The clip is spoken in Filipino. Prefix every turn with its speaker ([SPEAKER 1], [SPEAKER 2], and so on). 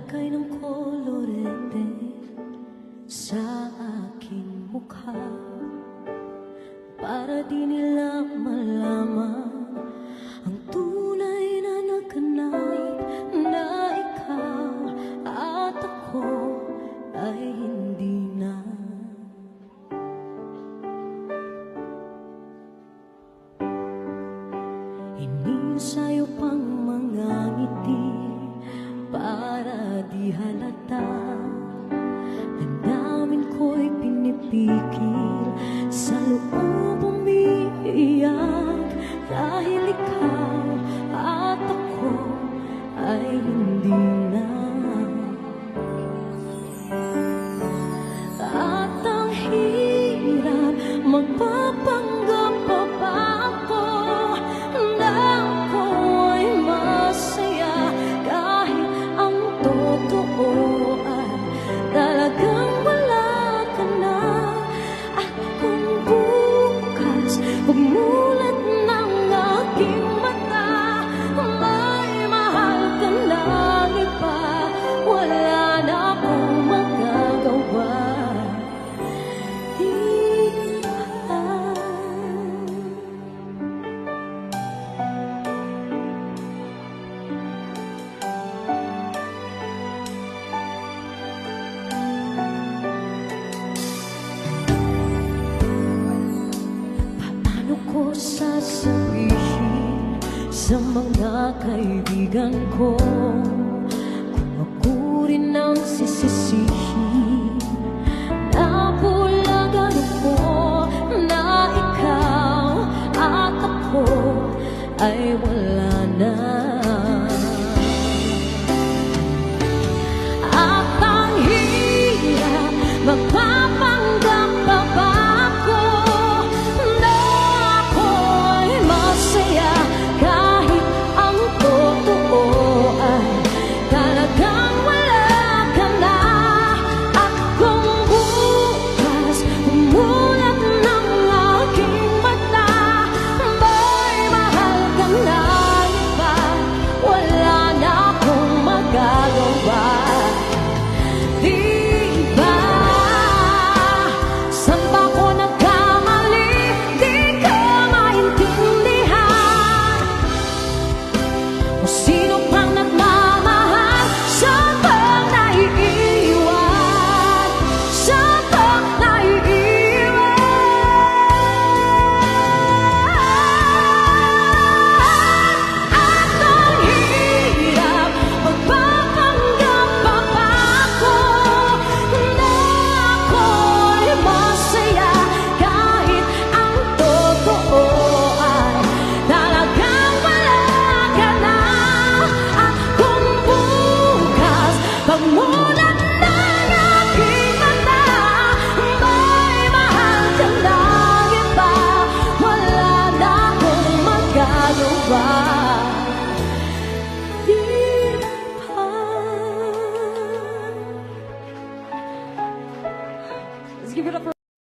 [SPEAKER 1] Naglagay ng kolorete sa aking mukha para di nila malaman ang tunay na naganap na ikaw at ako ay hindi na. Inisayo pang mga ngiti para di halata. Damdamin ko'y pinipigil, sa loob umiiyak, dahil ikaw at ako ay hindi na. At ang hirap magpapanggap pa ba ako na ako ay masaya, kahit ang totoo ay talagang wala ka na. At kung bukas pagmulat ng aking mata, may mahal ka ng iba, wala na akong magagawa. Paano ko sasabihin sa mga kaibigan ko kung ako rin ang sisisi